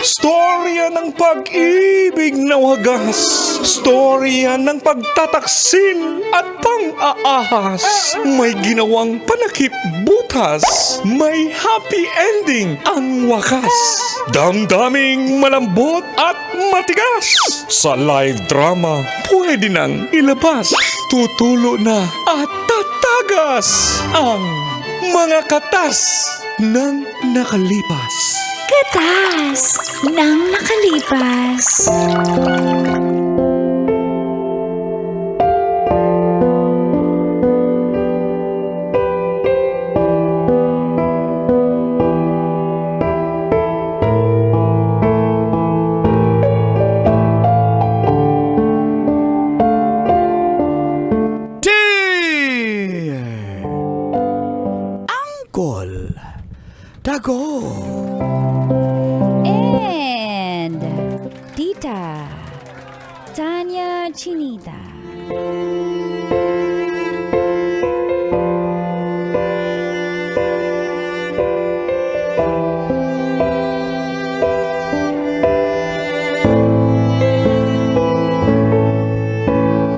Storya ng pag-ibig na wagas. Storya ng pagtataksil at pang-aahas. May ginawang panakip butas. May happy ending ang wakas. Damdaming malambot at matigas. Sa live drama, pwede nang ilabas. Tutulo na at tatagas ang mga katas ng nakalipas. Katas ng nakalipas. Angkol Dago And Tita Tanya Chinita.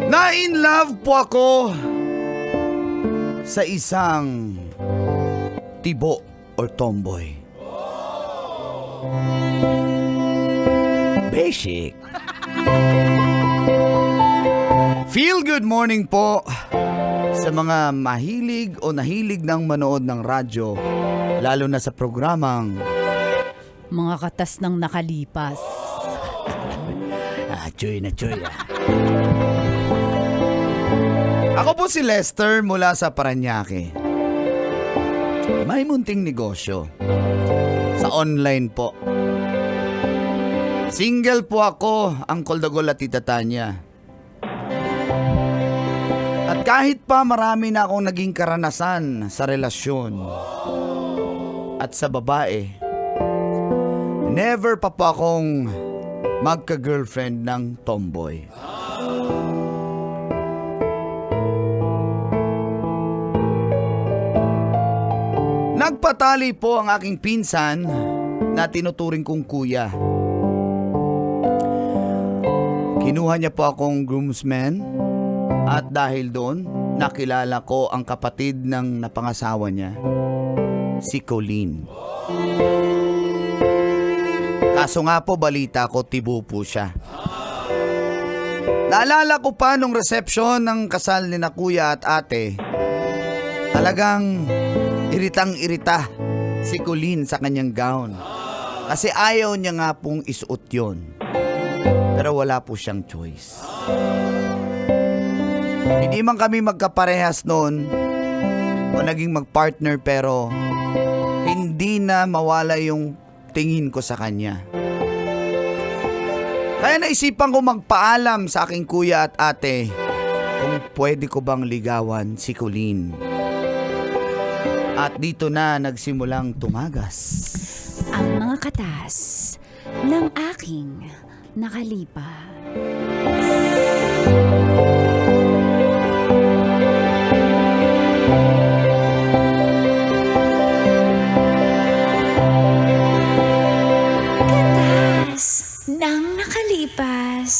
Na-in-love po ako sa isang tibo or tomboy. Basic. Feel good morning po sa mga mahilig o nahilig ng manood ng radyo, lalo na sa programang Mga katas ng nakalipas. Choy na choy. Ako po si Lester mula sa Parañaque. May munting negosyo. Sa online po. Single po ako, Uncle Dagol at Tita Tanya. At kahit pa marami na akong naging karanasan sa relasyon at sa babae, never pa po akong magka-girlfriend ng tomboy. Nagpatali po ang aking pinsan na tinuturing kong kuya. Kinuha niya po akong groomsman at dahil doon, nakilala ko ang kapatid ng napangasawa niya, si Colleen. Kaso nga po balita ko, tibo po siya. Naalala ko pa nung reception ng kasal ni na kuya at ate, talagang iritang-irita si Colleen sa kanyang gown. Kasi ayaw niya nga pong isuot yun. Pero wala po siyang choice. Hindi man kami magkaparehas noon o naging magpartner, pero hindi na mawala yung tingin ko sa kanya. Kaya naisipan ko magpaalam sa aking kuya at ate kung pwede ko bang ligawan si Colleen. At dito na nagsimulang tumagas Ang mga katas ng aking nakalipas. Katas ng nakalipas.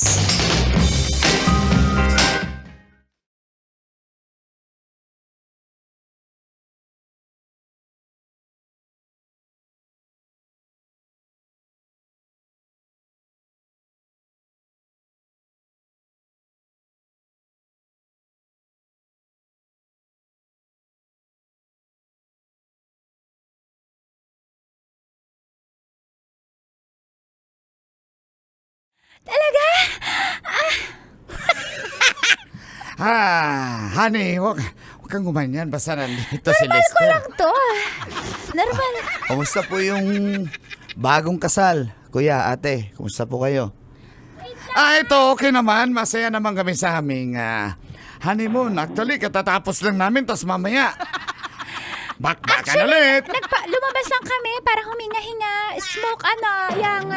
Talaga? Honey, wag kang gumanyan. Basta nandito si Normal ko Lester. lang to. Normal. Kumusta po yung bagong kasal? Kuya, ate, kumusta po kayo? Ito, okay naman. Masaya naman kami sa aming honeymoon. Actually, katatapos lang namin, tas mamaya bakbakan ulit. Lumabas lang kami para huminga-hinga, smoke yung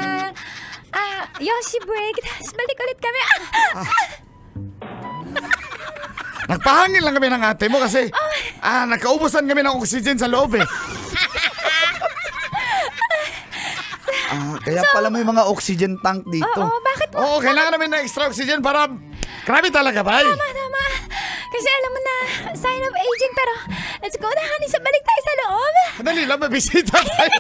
Yoshi break, tapos balik ulit kami. Nagpahangin lang kami ng ate mo kasi nagkaubusan kami ng oxygen sa loob eh. Kaya pala may mga oxygen tank dito. Oo, bakit mo? Oo, kailangan namin ng extra oxygen para... Grabe talaga, bay. Tama. Kasi alam mo na, sign of aging, pero let's go na, honey. Balik tayo sa loob. Dali lang, may bisita tayo.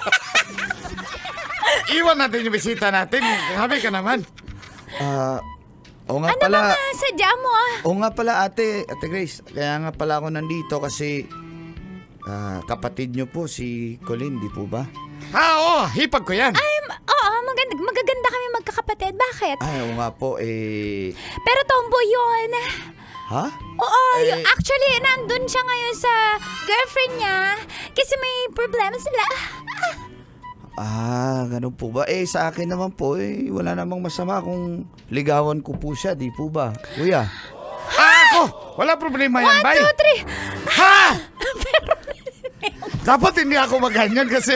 Iwan natin yung bisita natin. Grabe ka naman. Oo nga Ano pala. ba sadya mo? Oo nga pala, Ate Grace. Kaya nga pala ako nandito kasi kapatid nyo po si Colleen, di po ba? Oo, hipag ko yan. Oo, magaganda kami magkakapatid. Bakit? Ay, oo nga po, Pero tomboy yun. Ha? Oo, actually, nandun siya ngayon sa girlfriend niya kasi may problema sila. Ganun po ba? Sa akin naman po, wala namang masama kung ligawan ko po siya, di po ba? Kuya? Ako! Wala problema yan, 1, bay. 2, 3. Ha! Dapat hindi ako magganyan kasi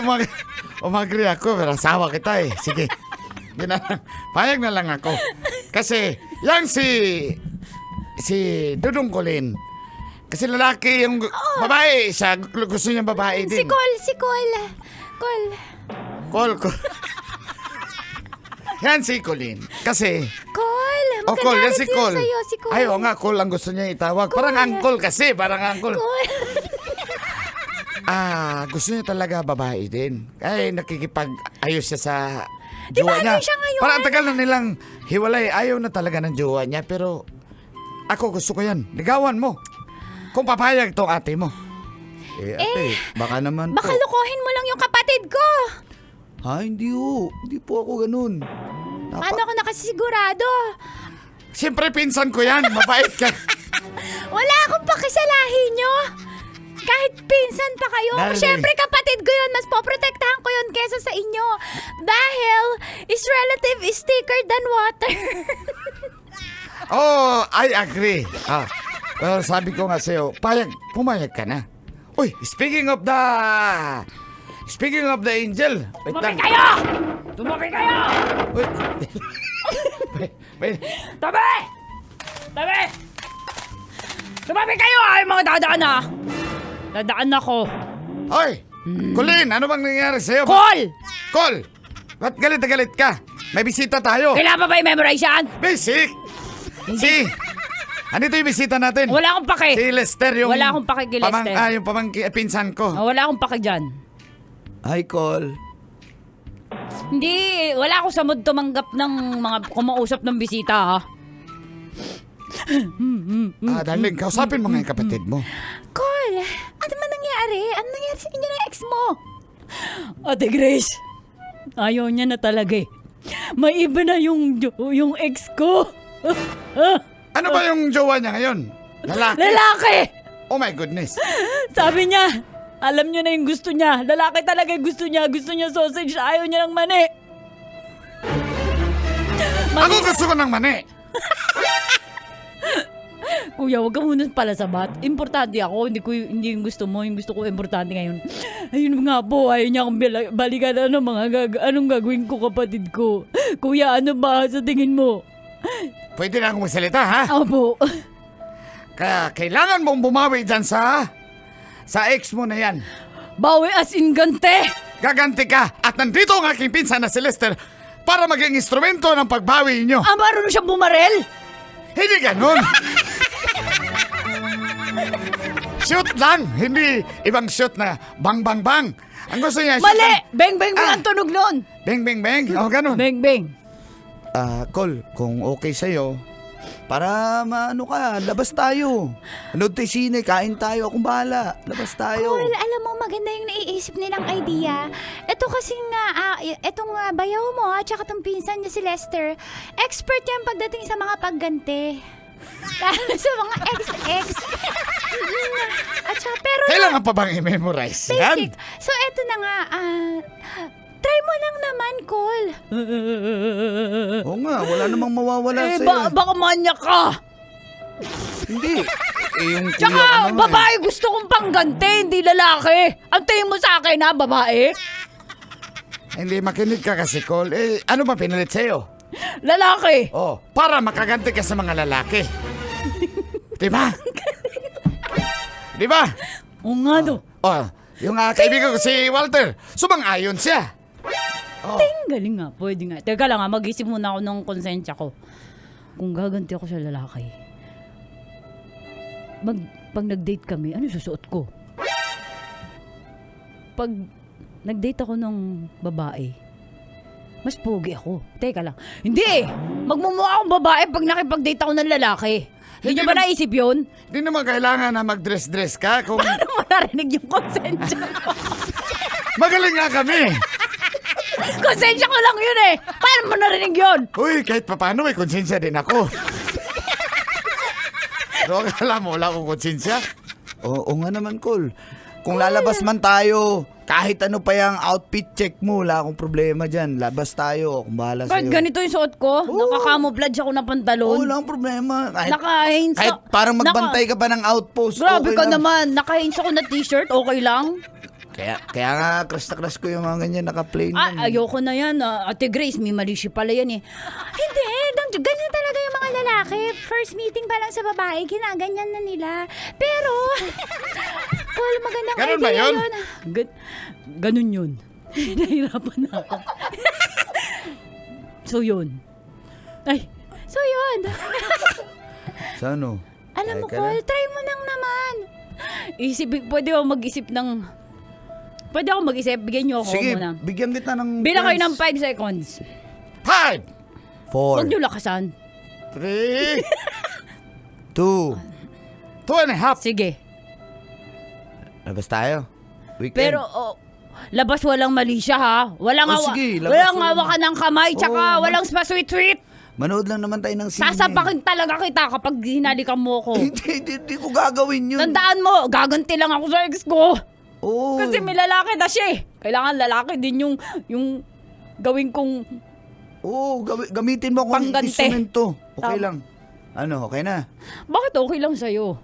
umagri ako. Pero asawa kita eh. Sige. Yun na lang. Payag na lang ako. Kasi, yan si Dudong Colleen. Kasi lalaki yung babae. Siya gusto niya babae din. Si Cole. Col. Yan si Colleen. Kasi, Cole, Col, yan si magagalit Col. yun sa'yo, si Cole. Ay, oo nga, Col ang gusto niya itawag. Parang uncle kasi, Cole. Gusto niya talaga babae din. Ay, nakikipag-ayos siya sa Di ba jowa niya. ano siya ngayon? Parang tagal na nilang hiwalay. Ayaw na talaga ng jowa niya. Pero ako gusto ko yan. Ligawan mo. Kung papayag tong ate mo. Ate, baka naman Baka po. lukohin mo lang yung kapatid ko. Ha, hindi po. Hindi po ako ganun. Paano ako nakasigurado? Siyempre, pinsan ko yan. Mabait ka. Wala akong pakisalahi nyo. Kahit pinsan pa kayo. Dahil- Siyempre kapatid ko yun. Mas poprotektahan ko yun kesa sa inyo. Dahil is relative is thicker than water. Oh, I agree. Pero sabi ko nga sa'yo, pumayag ka na. Uy, speaking of the angel. Tumabi kayo! Uy. Wait. Tabi! Tumabi kayo ay mga dadaan na! Dadaan ako. Oy! Colleen, ano bang nangyari sa'yo? Call! Ba't galit na galit ka? May bisita tayo. Kailangan pa ba i-memorize yan? Basic! Andito yung bisita natin. Wala akong pake. Si Lester yung... Wala akong pake kay Lester. yung pinsan ko. Wala akong pake dyan. Hi, Col. Hindi, wala ako sa mood tumanggap ng mga kumausap ng bisita ha. Darling, kausapin mo nga yung kapatid mo. Cole, ano man nangyari? Ano nangyari sa inyo ng ex mo? Ate Grace, ayaw niya na talaga eh. May iba na yung ex ko. Ano ba yung jowa niya ngayon? Lalaki? Lalaki! Oh my goodness. Sabi niya, alam niyo na yung gusto niya. Lalaki talaga yung gusto niya. Gusto niya sausage, ayaw niya ng mani. Ako gusto ko ng mani. Kuya, wag ka muna pala sabat. Importante ako. Hindi yung gusto mo. Yung gusto ko importante ngayon. Ayun nga po. Ayaw niya akong balikan. Anong gagawin ko kapatid ko? Kuya, ano ba sa tingin mo? Pwede na akong magsalita, ha? Opo. Kaya kailangan mong bumawi dyan sa ex mo na yan. Bawi as in gante. Gaganti ka at nandito ang aking pinsan na si Lester para maging instrumento ng pagbawi niyo. Marunong siyang bumarel? Hindi ganun. Shoot lang, hindi ibang shoot na bang bang bang. Ang gusto niya, shoot Mali! lang. Bang bang bang ang tunog nun. Bang bang bang. Oh, ganun. Bang bang. Col, kung okay sa'yo, para maano ka, labas tayo. Anood tayo sine, kain tayo, akong bahala. Labas tayo. Cole, alam mo, maganda yung naiisip nilang idea. Ito kasi nga, etong bayaw mo at saka itong pinsan niya si Lester, expert yan pagdating sa mga pagganti. Lalo sa mga ex-ex. At saka, pero Kailangan pa bang i-memorize yan? basic. So, eto na nga, try mo lang naman, Cole. Oo nga, wala namang mawawala sa'yo. Baka manyak ka. Hindi. Yung kuya ko Tsaka, naman. babae gusto kong pangganti, hindi lalaki. Antayin mo sa akin ha, babae. Hindi makinig ka kasi, Cole. Ano ba pinalit sa'yo? Lalaki. Oh, para makaganti ka sa mga lalaki. Diba? Diba? Oo nga no. Oh, yung kaibigan ko si Walter, sumang-ayon siya. Galing nga, pwede nga. Teka lang mag-isip muna ako ng konsensya ko. Kung gaganti ako sa lalaki, pag nag-date kami, ano susuot ko? Pag nag-date ako ng babae, mas pogi ako. Teka lang. Hindi! Magmumukha akong babae pag nakipag-date ako ng lalaki. Hindi nyo ba naisip yun? Di naman kailangan na mag-dress-dress ka kung Paano mo narinig yung konsensya ko? magaling nga kami. Konsensya ko lang yun eh! Paano mo narinig yun? Uy, kahit papano may konsensya din ako. So, akala mo wala akong konsensya? Oo nga naman, Col. Kung lalabas man tayo, kahit ano pa yung outfit check mo, wala akong problema dyan. Labas tayo, kung bahala Bakit sa'yo. ganito yung suot ko? Nakakamuflage ako ng pantalon. Oo, wala akong problema. Naka-hains Kahit parang magbantay ka pa ng outpost. Grabe okay ka lang. naman. Naka-hains ako na t-shirt. Okay lang? Kaya nga, crush na crush ko yung mga ganyan, naka-plain lang. Ayoko na yan. Ate Grace, may mali siya pala yan eh. Hindi, ganyan talaga yung mga lalaki. First meeting pa lang sa babae, ginaganyan na nila. Pero, Paul, magandang Ganun ba idea yun? Ganun yun. Nahirapan na ako. So yun. Ay, So yun. Sa ano? Alam mo, Ay, Paul, try mo nang naman. pwede ako mag-isip ng... Pwede ako mag-isip. Bigyan niyo ako Sige, muna. bigyan kita ng... Bilang kayo ng points. 5 seconds. 5, 4, Huwag niyo lakasan. 3, 2. 2.5. Sige. Labas tayo. Weekend. Pero, labas walang mali siya ha. Walang sige, labas walang walang- hawakan ng kamay, tsaka Oo, walang spa-sweet-sweet. Manood lang naman tayo ng sine. Sasapakin talaga kita kapag hinalikan mo ko. Hindi ko gagawin yun. Tandaan mo, gaganti lang ako sa ex ko. Oo. Kasi may lalaki na siya eh. Kailangan lalaki din yung gawin kong... Oo, gamitin mo kung Panggante. instrumento. Okay Tama. lang. Ano, okay na? Bakit okay lang sa'yo?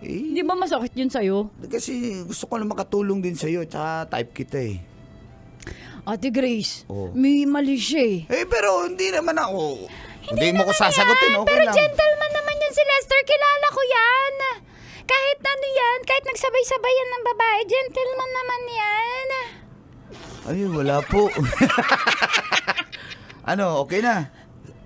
Eh, Hindi ba masakit yun sa'yo? kasi gusto ko lang makatulong din sa'yo, tsaka type kita eh. Ate Grace, Oo. may mali siya eh. Eh, pero hindi naman ako. Hindi mo ko sasagutin, okay Pero lang. gentleman naman yan si Lester. Kilala ko yan. Kahit ano yan, kahit nagsabay-sabay yan ng babae, gentleman naman yan. Ay, wala po. Ano, okay na.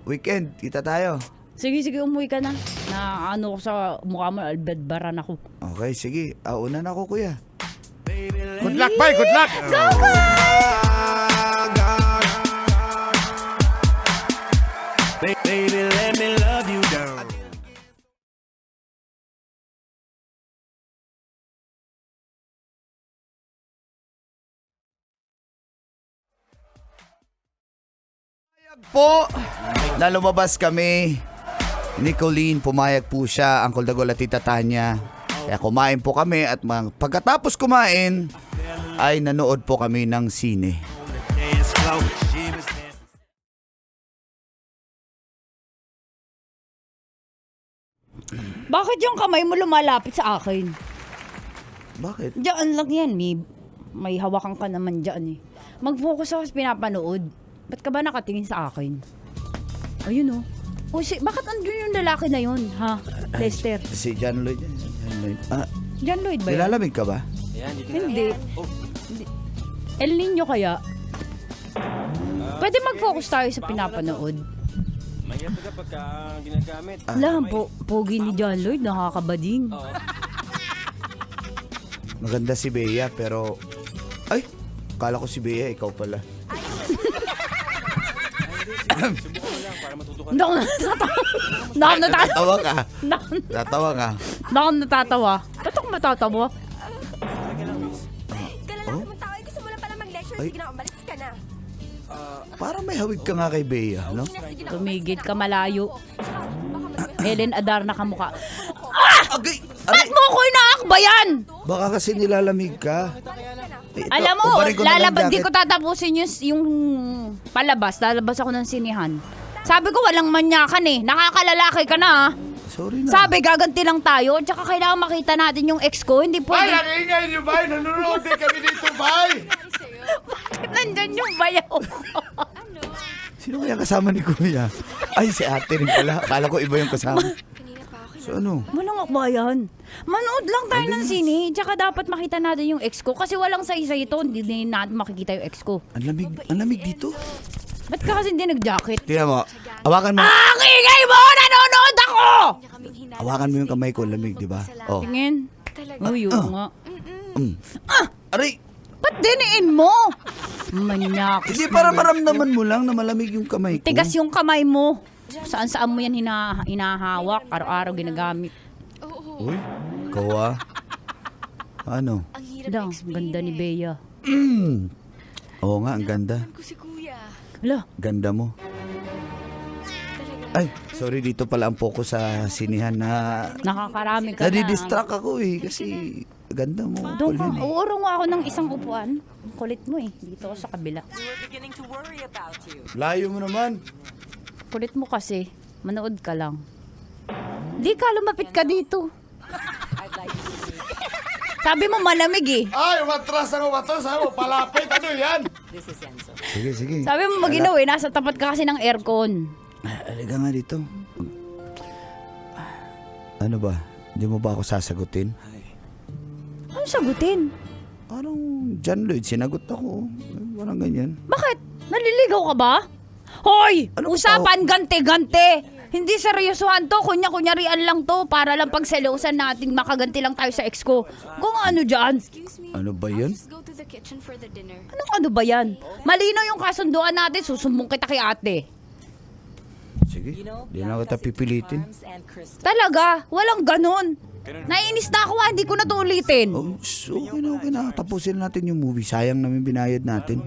Weekend, kita tayo. Sige, umuwi ka na. Na ano ko sa mukha mo, albedbaran ako. Okay, sige. Una na ako, kuya. Good luck, bye. Good luck. Baby, let me love you down. Po, na lumabas kami ni Colleen, pumayag po siya, Uncle Dagol at Tita Tanya. Kaya kumain po kami at pagkatapos kumain ay nanood po kami ng sine. Dance floor, she was dancing. Bakit yung kamay mo lumalapit sa akin? Bakit? Diyan lang yan, may hawakan ka naman dyan eh. Mag-focus ako sa pinapanood. Ba't ka ba nakatingin sa akin? Ayun oh. Bakit andun yung lalaki na yun, ha? Lester. Si John Lloyd. John Lloyd ba yun? Nilalamig ka ba? Hindi. El Nino kaya? Pwede mag-focus tayo sa pinapanood. Mahirap talaga pagka ginagamit. Alam po, pogi ni John Lloyd, nakakabading. Maganda si Bea pero... Ay! Kala ko si Bea, ikaw pala. Subukan mo lang para matuto ka. Hindi ako natatawa. Hindi ako natatawa. Tatawa ka. Tatawa ka. Hindi ako natatawa. Ba't ako matatawa? Kailan naman tao ay gusto mo lang pala mag-lecture. Ay. Sige na, umalis ka na. Parang may hawig ka nga kay Bea, no? Sige na, Tumigit ka malayo. Helen Adar na kamukha. Agay! Ba't mo ko inaakbayan? Baka kasi nilalamig ka. Eh, ito, Alam mo, ubarin ko na lang lalabas, di jacket. ko tatapusin yung palabas. Lalabas ako ng sinihan. Sabi ko, walang manyakan eh. Nakakalalaki ka na ah. Sorry na. Sabi, gaganti lang tayo. Tsaka kailangan makita natin yung ex ko. Hindi Bay, pwede. ang ingay niyo, bay. Nanonood din kami dito, bay. Bakit nandyan yung bayaw? Sino kaya kasama ni Kuya? Ay, si ate rin pala. Akala ko iba yung kasama. kanina pa ako. Ano? Walang akbayan. Manood lang tayo ng sine. Tsaka dapat makita natin yung ex ko. Kasi walang say-say ito. Hindi natin makikita yung ex ko. Ang lamig dito. Ba't ka kasi hindi nag-jacket? Tingnan mo. Hawakan mo. Ang ingay mo! Nanonood ako! Hawakan mo yung kamay ko, lamig, di ba? Oh. Tingin. Uy, yun nga. Aray! Ba't diniin mo? Manyak. Hindi, para maramdaman mo lang na malamig yung kamay ko. Tigas yung kamay mo. Saan-saan mo yan hinahawak. Araw-araw ginagamit. Uy, ikaw ah. Ano? Dang, ganda ni Bea. Oo nga, ang ganda. Hala, Ganda mo. Ay, sorry, dito pala ang focus sa sinihan na nakakarami ka na. nadidistract ako eh. Kasi ganda mo. Doon ka, Colleen, eh. uuro nga ako ng isang upuan. Ang kulit mo eh. Dito ako sa kabila. Layo mo naman. Kulit mo kasi. Manood ka lang. Di ka, lumapit ka dito. Sabi mo malamig eh. Ay, umatras. Sabi mo, palapit. Ano yan? Sige, sige. Sabi mo maginaw eh. Nasa tapat ka kasi ng aircon. Halika nga dito. Ano ba? Hindi mo ba ako sasagutin? Ano sagutin? Parang John Lloyd, sinagot ako. Parang ganyan. Bakit? Naliligaw ka ba? Hoy! Ano ba Usapan gante-gante! Hindi seryosohan to, kunya-kunyarian lang to para lang pagselosan natin makaganti lang tayo sa ex ko. Kung ano dyan? Ano ba yun? Anong ano ba yan? Malino yung kasunduan natin, susumbong kita kay ate. Sige, di na kita pipilitin. Talaga, walang ganon. Naiinis na ako, hindi ko na to ulitin. Oh, okay na. Tapusin natin yung movie. Sayang namin binayad natin.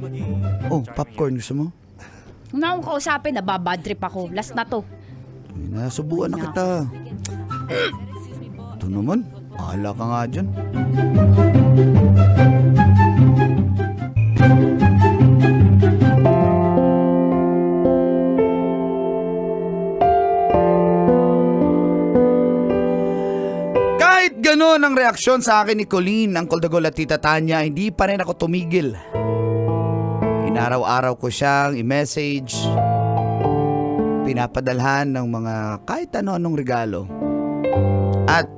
Oh, popcorn gusto mo? Nung akong kausapin, nababad trip ako. Last na to. Ay, nasubuan na kita. Ito naman, bahala ka nga dyan. Kahit gano'n ang reaksyon sa akin ni Colleen, Uncle Dagol at Tita Tanya, hindi pa rin ako tumigil. Inaraw-araw ko siyang i-message, pinapadalhan ng mga kahit ano-anong regalo. At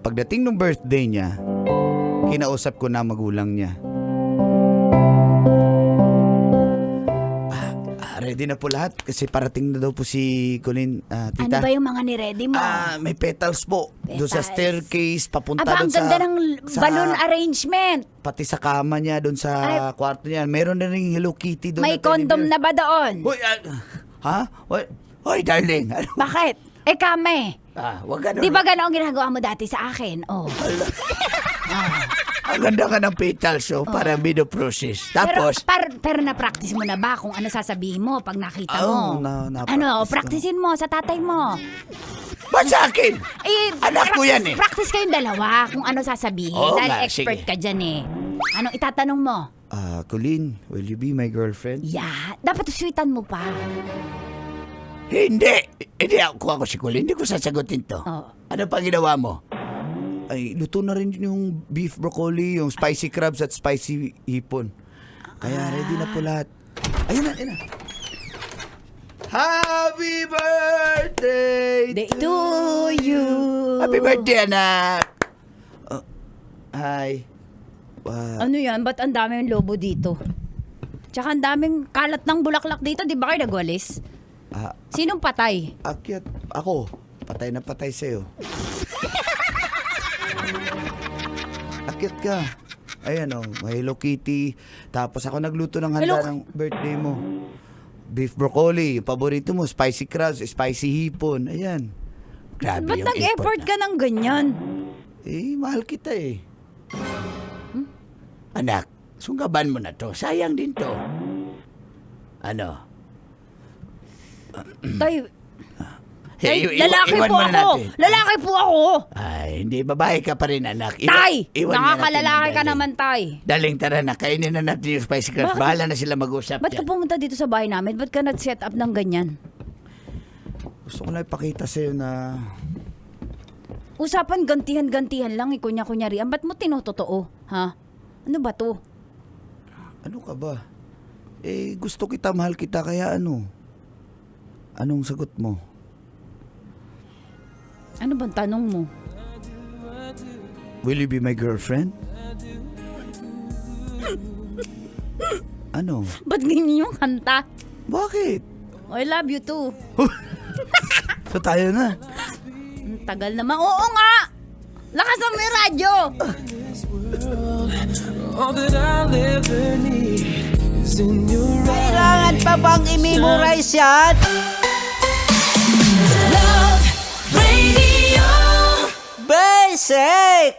pagdating ng birthday niya, kinausap ko na magulang niya. Ready na po lahat kasi parating na daw po si Colleen, tita. Ano ba yung mga ni-ready mo? May petals po. Doon sa Petals. staircase, papunta Aba, doon ang sa... ganda ng balloon arrangement. Pati sa kama niya, doon sa kwarto niya. Meron na rin Hello Kitty doon. May condom na ba doon? Hoy, ha? Hoy, darling. Ano? Bakit? Kame. Wag ganun. Di ba gano'n ang ginagawa mo dati sa akin? Oh. Ang ganda ka ng petals, para video process. Tapos, Pero na-practice mo na ba kung ano sasabihin mo pag nakita mo? na-practice Ano, ko. practicein mo sa tatay mo. ba't sa akin? Anak ko yan eh. Practice kayong dalawa kung ano sasabihin. Oo dahil nga, expert sige. ka dyan eh. Anong itatanong mo? Colleen, will you be my girlfriend? Yeah, dapat sweetan mo pa. Hindi. Hindi ako si Colleen. Hindi ko sasagutin to. Oh. Ano pa ginawa mo? Ay, luto na rin yung beef broccoli, yung spicy crabs at spicy hipon. Kaya ready na po lahat. Ayun na. Happy birthday To you. Happy birthday, anak! Hi. Ano yan? Ba't ang daming lobo dito? Tsaka ang daming kalat ng bulaklak dito. Di ba kayo nagwalis? Sinong patay? Akyat. Ako. Patay na patay sa'yo. Akyat ka. Ayan may Hello Kitty. Tapos ako nagluto ng handa ng birthday mo. Beef broccoli, yung paborito mo, spicy crabs, spicy hipon. Ayan. Grabe Ba't yung nag-effort ka ng ganyan? Mahal kita eh. Anak, sunggaban mo na to. Sayang din to. Ano? Tay, iwan lalaki po mo na ako. natin. Lalaki po ako. Ay, hindi, babae ka pa rin, anak. Tay, iwan na natin nakakalalaki ang ka daling. naman, Tay. Daling, tara na. Kainin na natin yung spicy crabs. Bakit? Bahala na sila mag-usap Ba't ka dyan. pumunta dito sa bahay namin? Ba't ka nag-set up ng ganyan? Gusto ko lang ipakita sa'yo na... Usapan gantihan-gantihan lang, kunya-kunyarian. Ba't mo tinutotoo? Ha? Ano ba to? Ano ka ba? Gusto kita, mahal kita, kaya ano? Anong sagot mo? Ano bang tanong mo? Will you be my girlfriend? Ano? Ba't ganyan yung kanta? Bakit? I love you too. So tayo na. Ang tagal naman. Oo nga! Lakasan mo yung radyo! Kailangan pa bang i-memorize yan? Love Radio Basic!